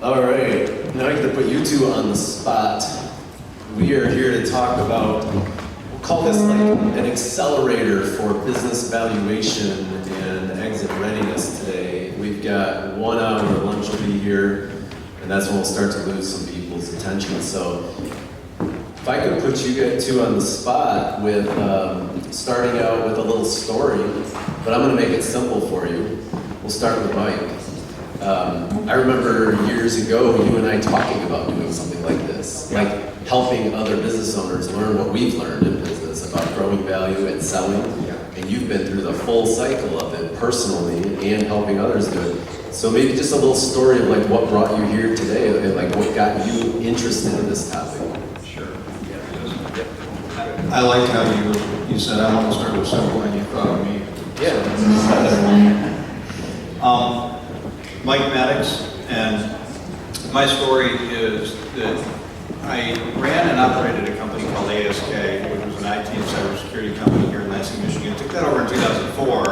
All right, now I get to put you two on the spot. We are here to talk about, we'll call this like an accelerator for business valuation and exit readiness today. We've got 1 hour, lunch will be here, and that's when we'll start to lose some people's attention. So if I could put you two on the spot with starting out with a little story, but I'm gonna make it simple for you. We'll start with Mike. I remember years ago, you and I talking about doing something like this, like helping other business owners learn what we've learned in business about growing value and selling. And you've been through the full cycle of it personally and helping others do it. So maybe just a little story of like what brought you here today, and like what got you interested in this topic. Sure. I like how you said I want to start with simple and you thought of me. Yeah. Mike Maddox, and my story is that I ran and operated a company called ASK, which was an IT and cybersecurity company here in Lansing, Michigan. Took that over in 2004,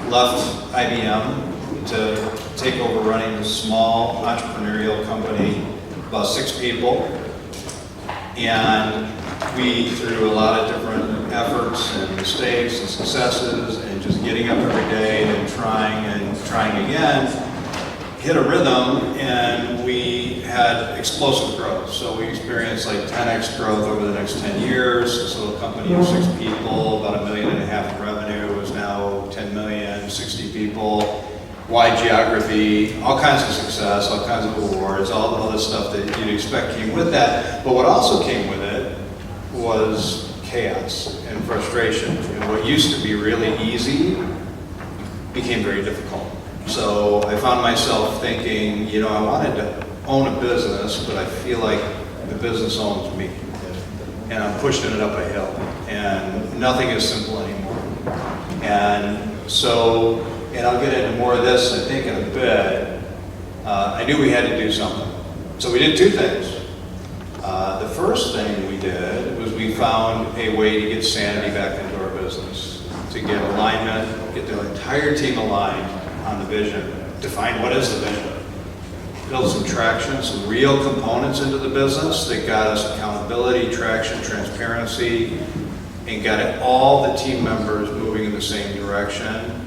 left IBM to take over running a small entrepreneurial company, about 6 people. And we, through a lot of different efforts and mistakes and successes and just getting up every day and trying again, hit a rhythm, and we had explosive growth. So we experienced like 10x growth over the next 10 years. This little company of 6 people, about $1.5 million in revenue, is now 10 million, 60 people, wide geography, all kinds of success, all kinds of awards, all the stuff that you'd expect came with that. But what also came with it was chaos and frustration. And what used to be really easy became very difficult. So I found myself thinking, you know, I wanted to own a business, but I feel like the business owns me. And I'm pushing it up a hill. And nothing is simple anymore. And so, and I'll get into more of this, I think, in a bit. I knew we had to do something. So we did 2 things. The first thing we did was we found a way to get sanity back into our business, to get alignment, get the entire team aligned on the vision, define what is the vision, build some traction, some real components into the business that got us accountability, traction, transparency, and got all the team members moving in the same direction.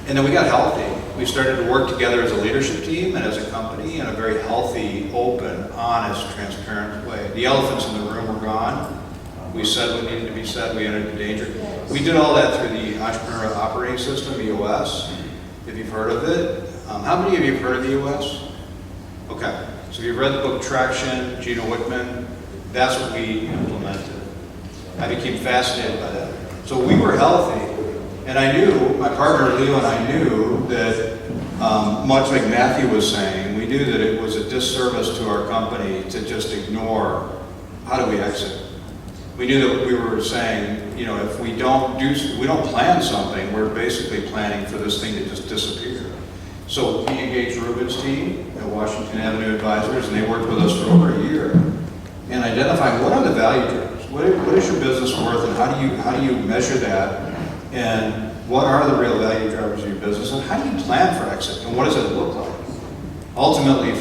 And then we got healthy. We started to work together as a leadership team and as a company in a very healthy, open, honest, transparent way. The elephants in the room were gone. We said what needed to be said. We entered the danger. We did all that through the Entrepreneurial Operating System, EOS, if you've heard of it. How many of you have heard of the EOS? Okay. So if you've read the book Traction, Gino Wickman, that's what we implemented. I became fascinated by that. So we were healthy. And I knew, my partner Leo and I knew that, much like Matthew was saying, we knew that it was a disservice to our company to just ignore, how do we exit? We knew that we were saying, you know, if we don't plan something, we're basically planning for this thing to just disappear. So we engaged Ruben's team at Washington Avenue Advisors, and they worked with us for over a year and identifying what are the value drivers, what is your business worth, and how do you measure that? And what are the real value drivers of your business, and how do you plan for exit, and what does it look like? Ultimately,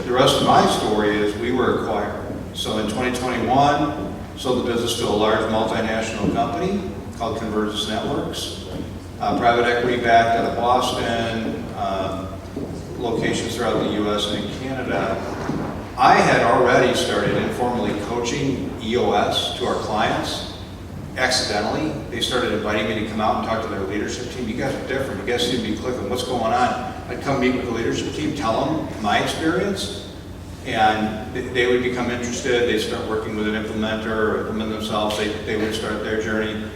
the rest of my story is we were acquired. So in 2021, sold the business to a large multinational company called Convergence Networks, private equity backed out of Boston, locations throughout the US and in Canada. I had already started informally coaching EOS to our clients. Accidentally, they started inviting me to come out and talk to their leadership team. You guys are different. You guys seem to be clicking. What's going on? I'd come meet with the leadership team, tell them my experience, and they would become interested. They'd start working with an implementer or implement themselves. They would start their journey.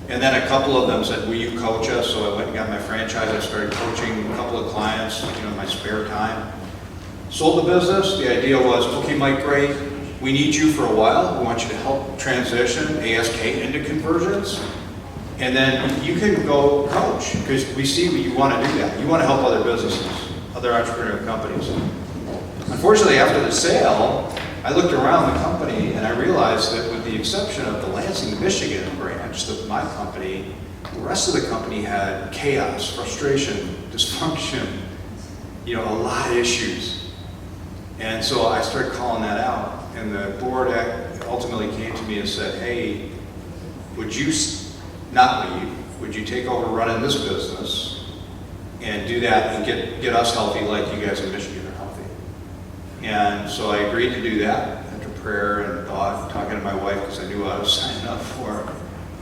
And then a couple of them said, will you coach us? So I went and got my franchise. I started coaching a couple of clients, you know, in my spare time. Sold the business. The idea was, okay, Mike, great. We need you for a while. We want you to help transition ASK into Convergence. And then you can go coach, because we see you want to do that. You want to help other businesses, other entrepreneurial companies. Unfortunately, after the sale, I looked around the company and I realized that with the exception of the Lansing, Michigan branch, my company, the rest of the company had chaos, frustration, dysfunction, you know, a lot of issues. And so I started calling that out, and the board ultimately came to me and said, hey, would you not leave? Would you take over running this business and do that and get us healthy like you guys in Michigan are healthy? And so I agreed to do that after prayer and thought, talking to my wife because I knew I was signing up for it.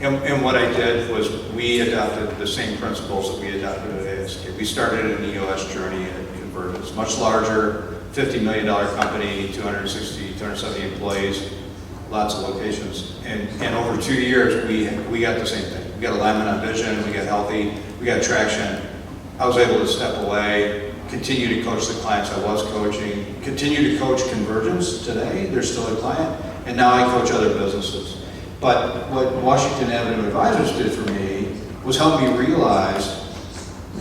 And what I did was we adopted the same principles that we adopted at ASK. We started an EOS journey at Convergence, much larger, $50 million company, 260, 270 employees, lots of locations. And over 2 years, we got the same thing. We got alignment on vision, we got healthy, we got traction. I was able to step away, continue to coach the clients I was coaching, continue to coach Convergence today. They're still a client. And now I coach other businesses. But what Washington Avenue Advisors did for me was help me realize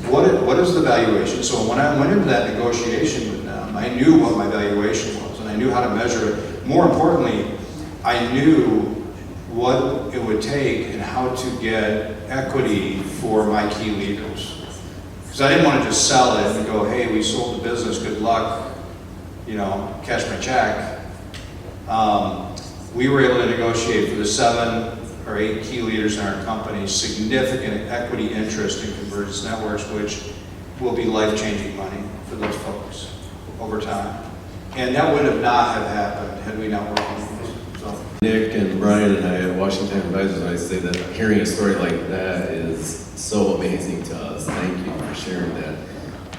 what is the valuation. So when I went into that negotiation with them, I knew what my valuation was and I knew how to measure it. More importantly, I knew what it would take and how to get equity for my key leaders. Because I didn't want to just sell it and go, hey, we sold the business, good luck, cash my check. We were able to negotiate for the 7 or 8 key leaders in our company significant equity interest in Convergence Networks, which will be life-changing money for those folks over time. And that would have not have happened had we not worked on this. So. Nick and Brian and I at Washington Advisors, I say that hearing a story like that is so amazing to us. Thank you for sharing that.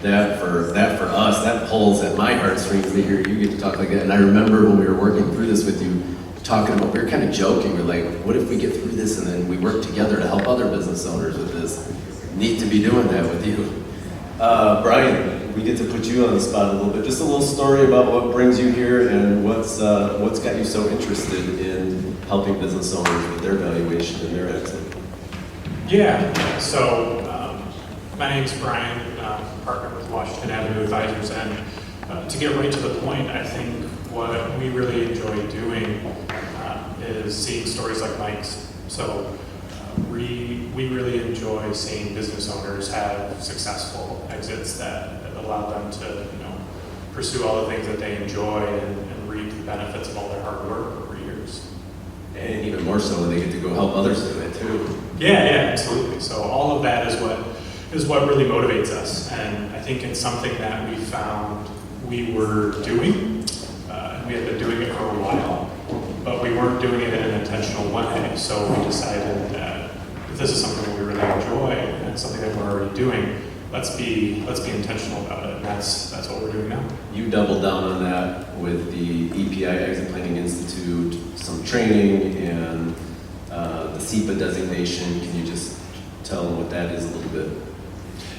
That for us, that pulls at my heartstrings to hear you get to talk like that. And I remember when we were working through this with you, talking about, we were kind of joking, we're like, what if we get through this and then we work together to help other business owners with this? Neat to be doing that with you. Brian, we get to put you on the spot a little bit. Just a little story about what brings you here and what's got you so interested in helping business owners with their valuation and their exit. Yeah, so my name's Brian, partner with Washington Avenue Advisors, and to get right to the point, I think what we really enjoy doing is seeing stories like Mike's. So we really enjoy seeing business owners have successful exits that allow them to pursue all the things that they enjoy and reap the benefits of all their hard work over years. And even more so when they get to go help others do it too. Yeah, absolutely. So all of that is what really motivates us, and I think it's something that we found we were doing. We had been doing it for a while, but we weren't doing it in an intentional way. So we decided that if this is something that we really enjoy and it's something that we're already doing, let's be intentional about it. And that's what we're doing now. You doubled down on that with the EPI Exit Planning Institute, some training, and the CEPA designation. Can you just tell them what that is a little bit?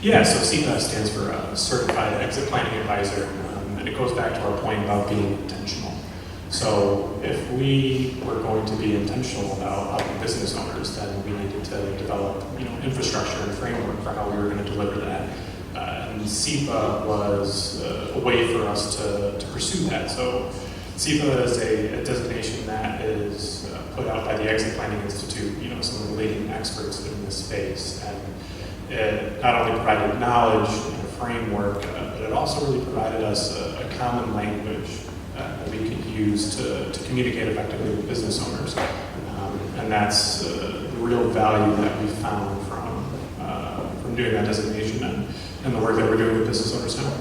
Yeah, so CEPA stands for Certified Exit Planning Advisor. And it goes back to our point about being intentional. So if we were going to be intentional about helping business owners, then we needed to develop infrastructure and framework for how we were going to deliver that. And CEPA was a way for us to pursue that. So CEPA is a designation that is put out by the Exit Planning Institute, some of the leading experts in this space. And it not only provided knowledge and a framework, but it also really provided us a common language that we could use to communicate effectively with business owners. And that's the real value that we found from doing that designation and the work that we're doing with business owners now.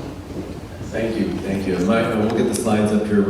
Thank you. And we'll get the slides up here.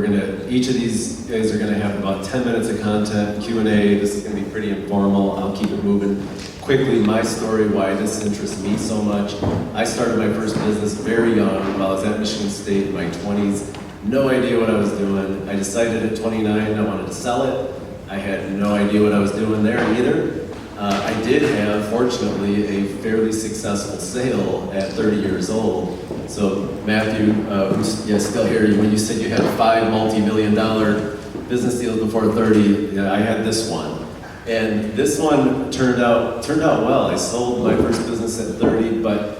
Each of these guys are gonna have about 10 minutes of content, Q&A. This is gonna be pretty informal. I'll keep it moving. Quickly, my story, why this interests me so much. I started my first business very young while I was at Michigan State in my 20s. No idea what I was doing. I decided at 29 I wanted to sell it. I had no idea what I was doing there either. I did have, fortunately, a fairly successful sale at 30 years old. So Matthew, who's still here, when you said you had 5 multi-million-dollar business deals before 30, I had this one. And this one turned out well. I sold my first business at 30, but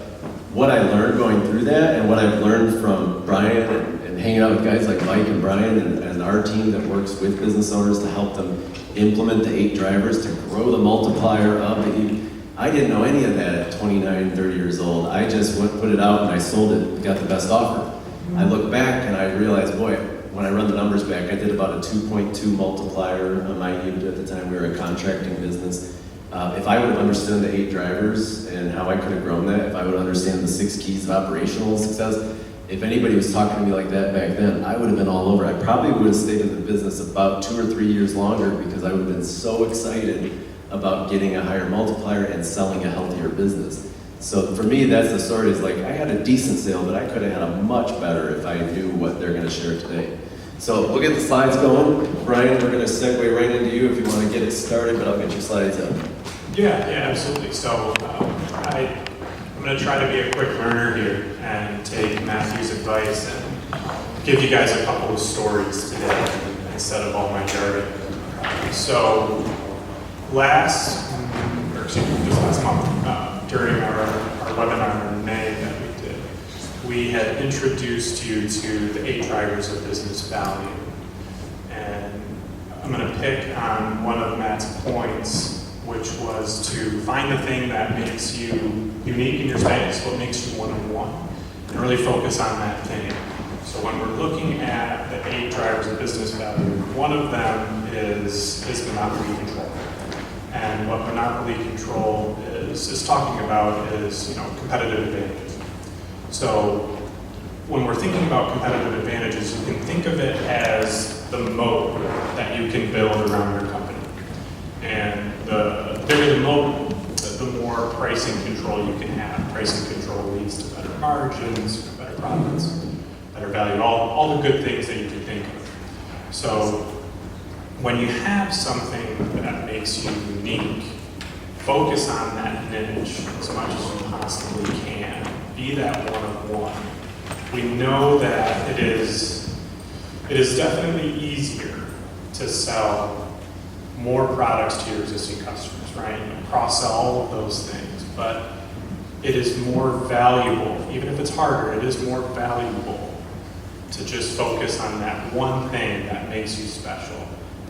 what I learned going through that and what I've learned from Brian and hanging out with guys like Mike and Brian and our team that works with business owners to help them implement the 8 drivers to grow the multiplier of the I didn't know any of that at 29, 30 years old. I just put it out and I sold it, got the best offer. I look back and I realize, boy, when I run the numbers back, I did about a 2.2 multiplier on my unit at the time. We were a contracting business. If I would have understood the 8 drivers and how I could have grown that, if I would understand the 6 keys of operational success, if anybody was talking to me like that back then, I would have been all over. I probably would have stayed in the business about 2 or 3 years longer because I would have been so excited about getting a higher multiplier and selling a healthier business. So for me, that's the story, is like, I had a decent sale, but I could have had a much better if I knew what they're gonna share today. So we'll get the slides going. Brian, we're gonna segue right into you if you wanna get it started, but I'll get your slides up. Yeah, absolutely. So I'm gonna try to be a quick learner here and take Matthew's advice and give you guys a couple of stories today instead of all my jargon. So this last month, during our webinar in May that we did, we had introduced you to the 8 drivers of business value. And I'm going to pick on one of Matt's points, which was to find the thing that makes you unique in your space, what makes you one-on-one, and really focus on that thing. So when we're looking at the 8 drivers of business value, one of them is monopoly control. And what monopoly control is talking about is, competitive advantages. So when we're thinking about competitive advantages, you can think of it as the moat that you can build around your company. And the bigger the moat, the more pricing control you can have. Pricing control leads to better margins, better profits, better value, all the good things that you can think of. So when you have something that makes you unique, focus on that niche as much as you possibly can. Be that one-of-one. We know that it is definitely easier to sell more products to your existing customers, right? Cross-sell all of those things, but it is more valuable, even if it's harder, it is more valuable to just focus on that one thing that makes you special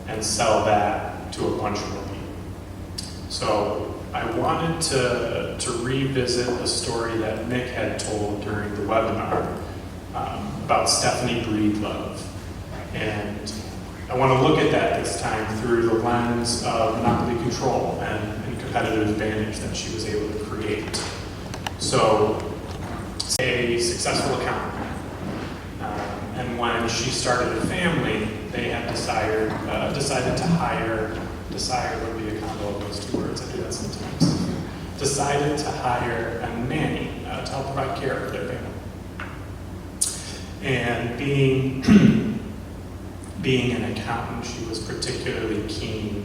and sell that to a bunch more people. So I wanted to revisit a story that Nick had told during the webinar about Stephanie Breedlove. And I want to look at that this time through the lens of monopoly control and competitive advantage that she was able to create. So, a successful accountant. And when she started a family, they had decided to hire, would be a combo of those 2 words, I do that sometimes. Decided to hire a nanny to help provide care for their family. And being an accountant, she was particularly keen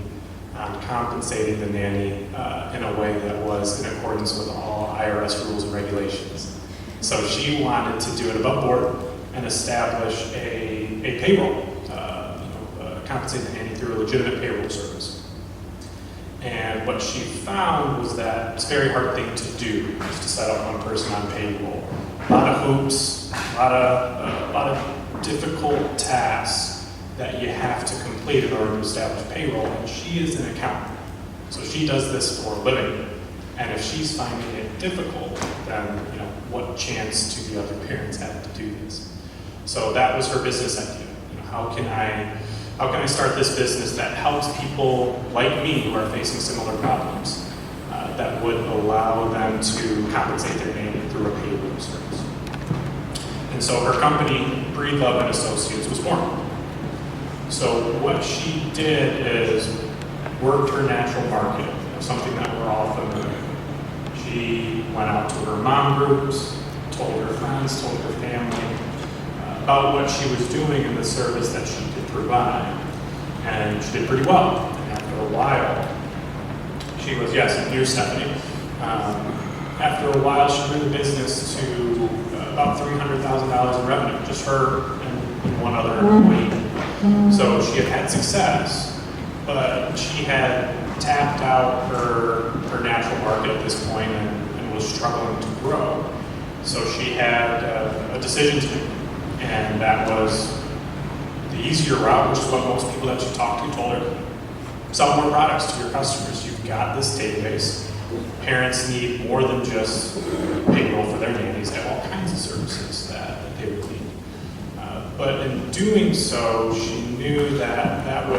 on compensating the nanny in a way that was in accordance with all IRS rules and regulations. So she wanted to do it above board and establish a payroll, compensate the nanny through a legitimate payroll service. And what she found was that it's a very hard thing to do, is to set up one person on payroll. A lot of hoops, a lot of difficult tasks that you have to complete in order to establish payroll. And she is an accountant, so she does this for a living. And if she's finding it difficult, then what chance do the other parents have to do this? So that was her business idea. How can I start this business that helps people like me who are facing similar problems, that would allow them to compensate their nanny through a payroll service? And so her company, Breedlove and Associates, was born. So what she did is worked her natural market, something that we're all familiar with. She went out to her mom groups, told her friends, told her family about what she was doing and the service that she could provide. And she did pretty well. And after a while, she was, yes, and here's Stephanie. After a while, she grew the business to about $300,000 in revenue, just her and one other employee. So she had success, but she had tapped out her natural market at this point and was struggling to grow. So she had a decision to make, and that was the easier route, which is what most people that she talked to told her. Sell more products to your customers. You've got this database. Parents need more than just payroll for their nannies. They have all kinds of services that they would need. but in doing so, she knew that that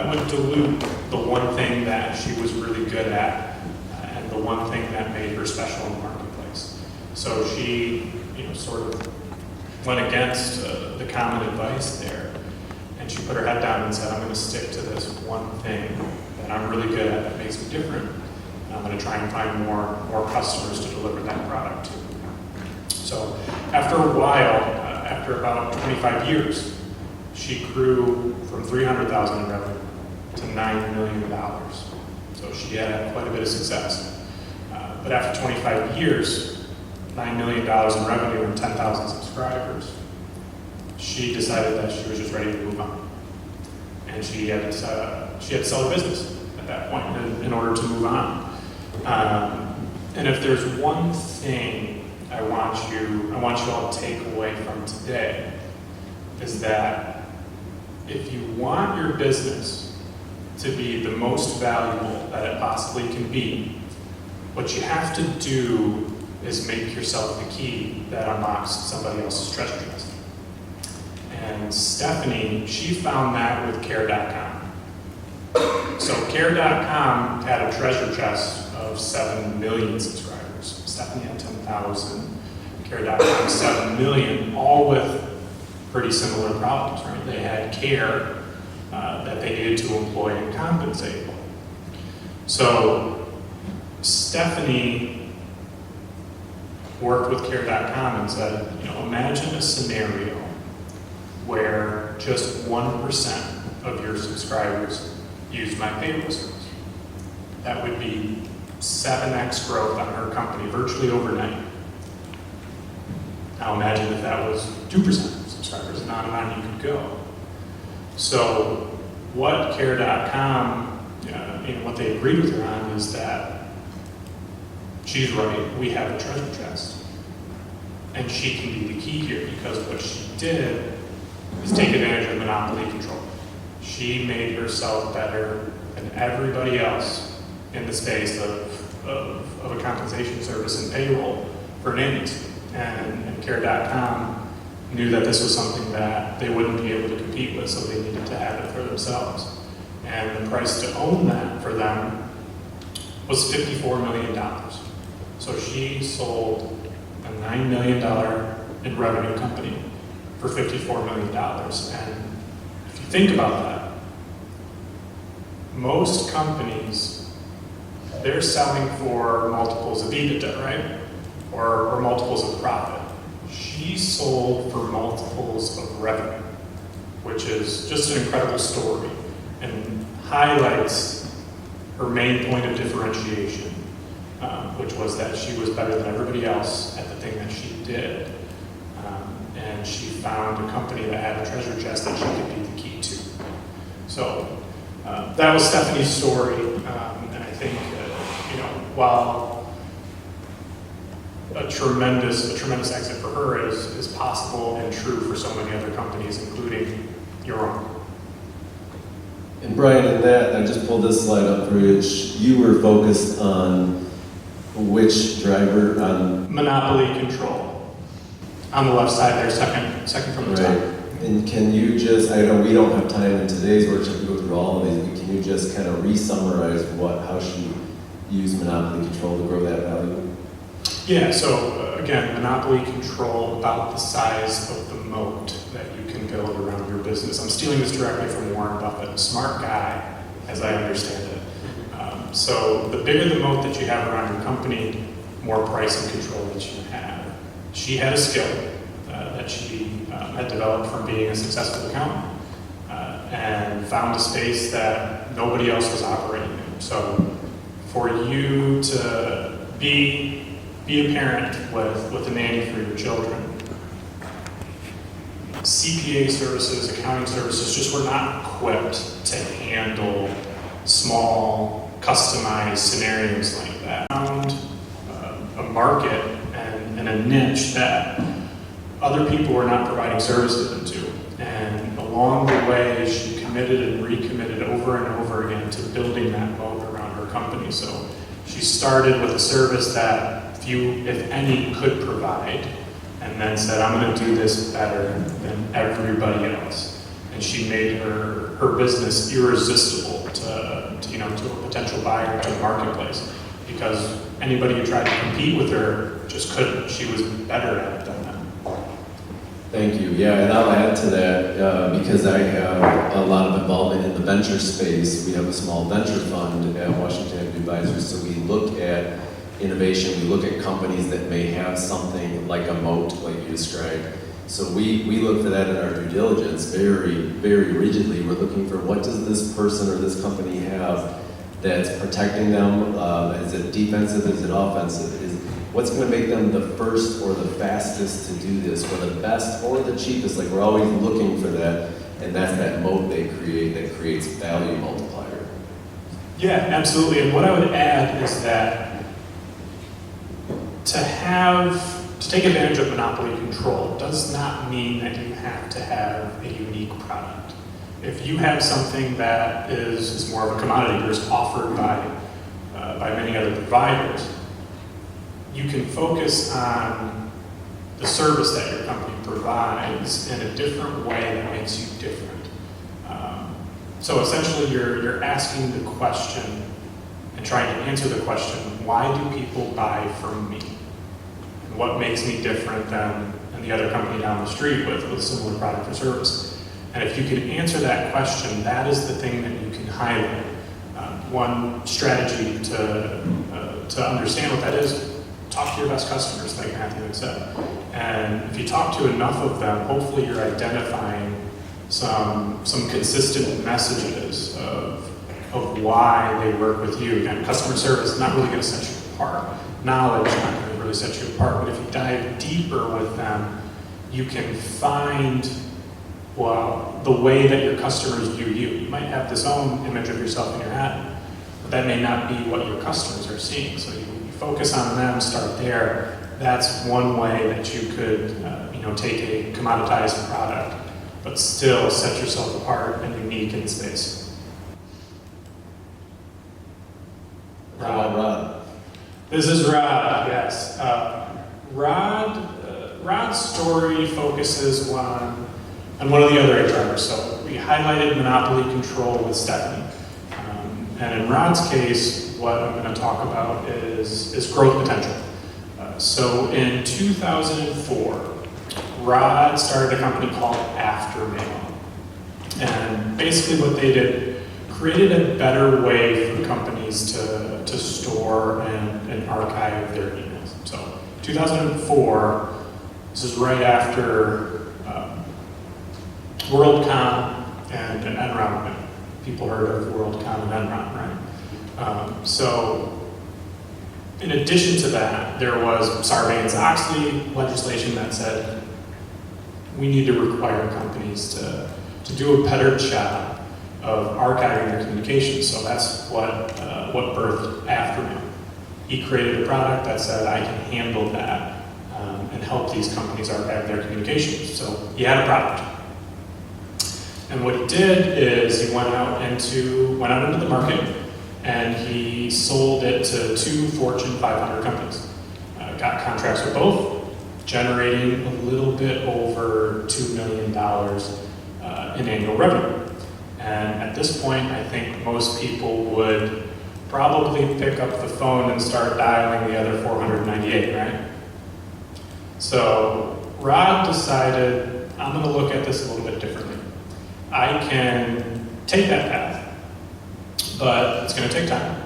would dilute the one thing that she was really good at, and the one thing that made her special in the marketplace. So she, sort of went against the common advice there, and she put her head down and said, I'm going to stick to this one thing that I'm really good at that makes me different. And I'm going to try and find more customers to deliver that product to. So after a while, after about 25 years, she grew from $300,000 in revenue to $9 million. So she had quite a bit of success. But after 25 years, $9 million in revenue and 10,000 subscribers, she decided that she was just ready to move on. And she had to sell her business at that point in order to move on. And if there's one thing I want you all to take away from today, is that if you want your business to be the most valuable that it possibly can be, what you have to do is make yourself the key that unlocks somebody else's treasure chest. And Stephanie, she found that with Care.com. So Care.com had a treasure chest of 7 million subscribers. Stephanie had 10,000. Care.com 7 million, all with pretty similar problems, right? They had care that they needed to employ and compensate. So Stephanie worked with Care.com and said, imagine a scenario where just 1% of your subscribers use my payroll service. That would be 7x growth on her company virtually overnight. Now imagine if that was 2% of subscribers, and on you could go. So what Care.com, what they agreed with her on is that she's right, we have a treasure chest. And she can be the key here, because what she did is take advantage of monopoly control. She made herself better than everybody else in the space of a compensation service and payroll for nannies. And Care.com knew that this was something that they wouldn't be able to compete with, so they needed to have it for themselves. And the price to own that for them was $54 million. So she sold a $9 million in revenue company for $54 million. And if you think about that, most companies, they're selling for multiples of EBITDA, right? Or multiples of profit. She sold for multiples of revenue, which is just an incredible story and highlights her main point of differentiation, which was that she was better than everybody else at the thing that she did. And she found a company that had a treasure chest that she could be the key to. So that was Stephanie's story. And I think, while a tremendous exit for her is possible and true for so many other companies, including your own. And Brian, in that, I just pulled this slide up, which you were focused on which driver on Monopoly control. On the left side there, second from the right. top. And can you just, I know we don't have time in today's workshop to go through all of these, but can you just kind of re-summarize how she used monopoly control to grow that value? Yeah, so again, monopoly control about the size of the moat that you can build around your business. I'm stealing this directly from Warren Buffett, a smart guy, as I understand it. So the bigger the moat that you have around your company, more pricing control that you have. She had a skill that she had developed from being a successful accountant and found a space that nobody else was operating in. So for you to be a parent with a nanny for your children, CPA services, accounting services just were not equipped to handle small, customized scenarios like that. Found a market and a niche that other people were not providing services into. And along the way, she committed and recommitted over and over again to building that moat around her company. So she started with a service that few, if any, could provide, and then said, I'm going to do this better than everybody else. And she made her business irresistible to a potential buyer, to the marketplace, because anybody who tried to compete with her just couldn't. She was better at it than them. Thank you. Yeah, and I'll add to that because I have a lot of involvement in the venture space. We have a small venture fund at Washington Advisors, so we look at innovation. We look at companies that may have something like a moat, like you described. So we look for that in our due diligence very, very rigidly. We're looking for what does this person or this company have that's protecting them? Is it defensive? Is it offensive? What's going to make them the first or the fastest to do this, or the best or the cheapest? Like, we're always looking for that, and that's that moat they create that creates value multiplier. Yeah, absolutely. And what I would add is that to take advantage of monopoly control does not mean that you have to have a unique product. If you have something that is more of a commodity or is offered by many other providers, you can focus on the service that your company provides in a different way that makes you different. So essentially, you're asking the question and trying to answer the question, why do people buy from me? And what makes me different than the other company down the street with a similar product or service? And if you can answer that question, that is the thing that you can highlight. One strategy to understand what that is, talk to your best customers, like Matthew had said. And if you talk to enough of them, hopefully you're identifying some consistent messages of why they work with you. Again, customer service is not really going to set you apart. Knowledge is not going to really set you apart. But if you dive deeper with them, you can find, well, the way that your customers view you. You might have this own image of yourself in your head, but that may not be what your customers are seeing. So you focus on them, start there. That's one way that you could, take a commoditized product, but still set yourself apart and unique in space. Rod. This is Rod, yes. Rod's story focuses on one of the other eight drivers. So we highlighted monopoly control with Stephanie. And in Rod's case, what I'm going to talk about is growth potential. So in 2004, Rod started a company called Aftermail. And basically what they did, created a better way for companies to store and archive their emails. So 2004, this is right after WorldCom and Enron. People heard of WorldCom and Enron, right? So in addition to that, there was Sarbanes-Oxley legislation that said we need to require companies to do a better job of archiving their communications. So that's what birthed Aftermail. He created a product that said, I can handle that and help these companies archive their communications. So he had a product. And what he did is he went out into the market and he sold it to 2 Fortune 500 companies. Got contracts with both, generating a little bit over $2 million in annual revenue. And at this point, I think most people would probably pick up the phone and start dialing the other 498, right? So Rod decided, I'm going to look at this a little bit differently. I can take that path, but it's going to take time.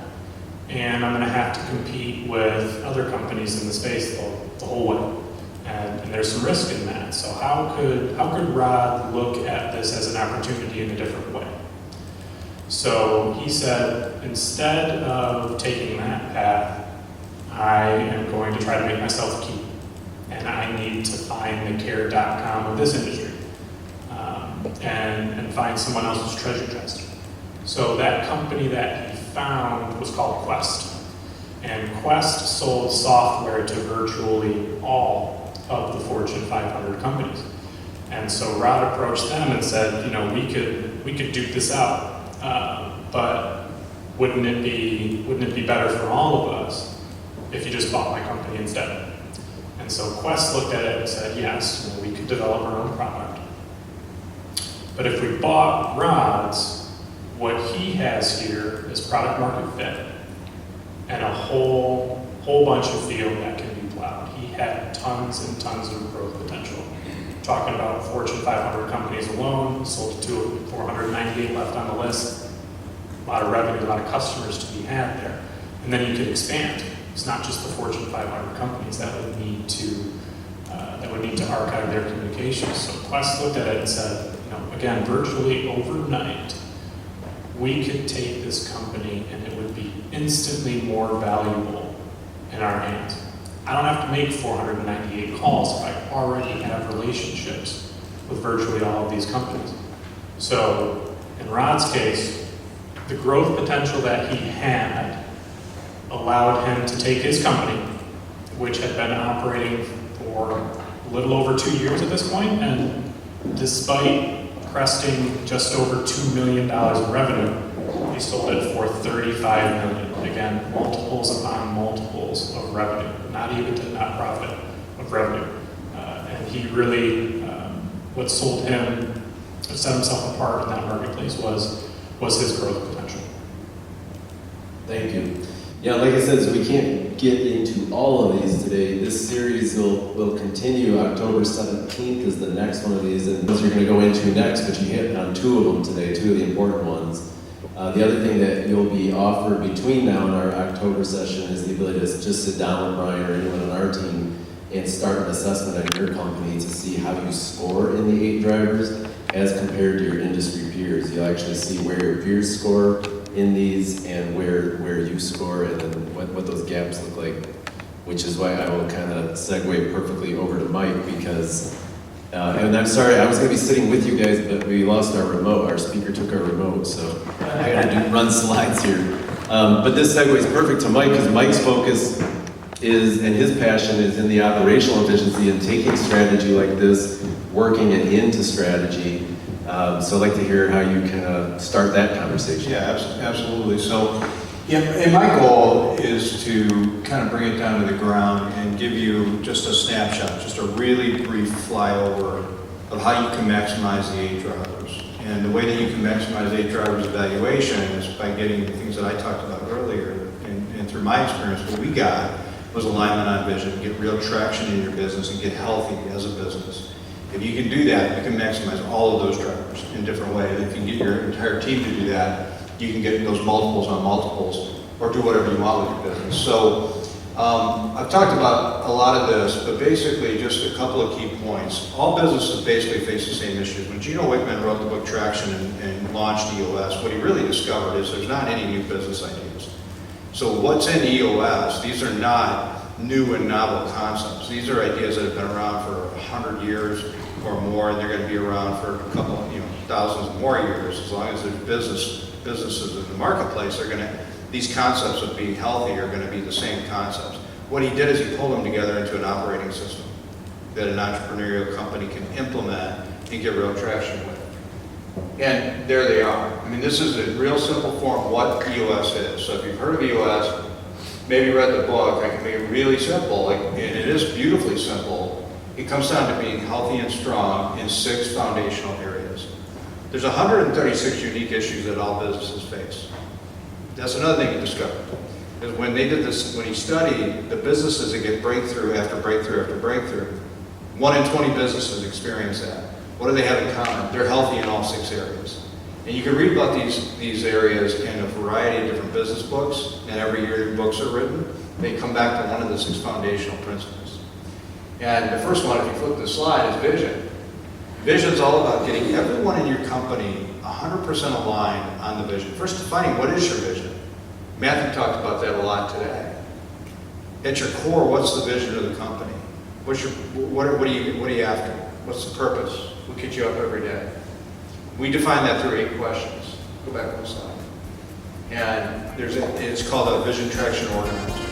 And I'm going to have to compete with other companies in the space the whole way. And there's some risk in that. So how could Rod look at this as an opportunity in a different way? So he said, instead of taking that path, I am going to try to make myself key. And I need to find the care.com of this industry. And find someone else's treasure chest. So that company that he found was called Quest. And Quest sold software to virtually all of the Fortune 500 companies. And so Rod approached them and said, we could duke this out, but wouldn't it be better for all of us if you just bought my company instead? And so Quest looked at it and said, yes, we could develop our own product. But if we bought Rod's, what he has here is product market fit and a whole bunch of field that can be plowed. He had tons and tons of growth potential. Talking about Fortune 500 companies alone, sold to 498 left on the list. A lot of revenue, a lot of customers to be had there. And then you could expand. It's not just the Fortune 500 companies that would need to archive their communications. So Quest looked at it and said, again, virtually overnight, we could take this company and it would be instantly more valuable in our hands. I don't have to make 498 calls if I already have relationships with virtually all of these companies. So in Rod's case, the growth potential that he had allowed him to take his company, which had been operating for a little over 2 years at this point, and despite cresting just over $2 million in revenue, he sold it for $35 million. Again, multiples upon multiples of revenue, not EBITDA, not profit, of revenue. And he really, what sold him, set himself apart in that marketplace was his growth potential. Thank you. Yeah, like I said, so we can't get into all of these today. This series will continue. October 17th is the next one of these, and those you're going to go into next, but you hit on two of them today, two of the important ones. The other thing that you'll be offered between now and our October session is the ability to just sit down with Brian or anyone on our team and start an assessment on your company to see how you score in the 8 drivers as compared to your industry peers. You'll actually see where your peers score in these and where you score and then what those gaps look like, which is why I will kind of segue perfectly over to Mike because, and I'm sorry, I was going to be sitting with you guys, but we lost our remote. Our speaker took our remote, so I got to run slides here. But this segues perfect to Mike because Mike's focus is, and his passion is in the operational efficiency and taking strategy like this, working it into strategy. So I'd like to hear how you kind of start that conversation. Yeah, absolutely. So, and my goal is to kind of bring it down to the ground and give you just a snapshot, just a really brief flyover of how you can maximize the 8 drivers. And the way that you can maximize 8 drivers evaluation is by getting the things that I talked about earlier. And through my experience, what we got was alignment on vision, get real traction in your business and get healthy as a business. If you can do that, you can maximize all of those drivers in different ways. If you can get your entire team to do that, you can get those multiples on multiples or do whatever you want with your business. So I've talked about a lot of this, but basically just a couple of key points. All businesses basically face the same issues. When Gino Wickman wrote the book Traction and launched EOS, what he really discovered is there's not any new business ideas. So what's in EOS, these are not new and novel concepts. These are ideas that have been around for 100 years or more, and they're going to be around for a couple, thousands more years. As long as there's businesses in the marketplace, these concepts of being healthy are going to be the same concepts. What he did is he pulled them together into an operating system that an entrepreneurial company can implement and get real traction with. And there they are. I mean, this is a real simple form of what EOS is. So if you've heard of EOS, maybe read the book, I can make it really simple, and it is beautifully simple. It comes down to being healthy and strong in 6 foundational areas. There's 136 unique issues that all businesses face. That's another thing he discovered. Is when they did this, when he studied the businesses that get breakthrough after breakthrough after breakthrough, 1 in 20 businesses experience that. What do they have in common? They're healthy in all 6 areas. And you can read about these areas in a variety of different business books, and every year books are written. They come back to one of the 6 foundational principles. And the first one, if you flip the slide, is vision. Vision is all about getting everyone in your company 100% aligned on the vision. First, defining what is your vision. Matthew talked about that a lot today. At your core, what's the vision of the company? What are you after? What's the purpose? What gets you up every day? We define that through 8 questions. Go back one slide. And it's called a vision traction organizer.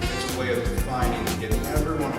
It's a way of defining and getting everyone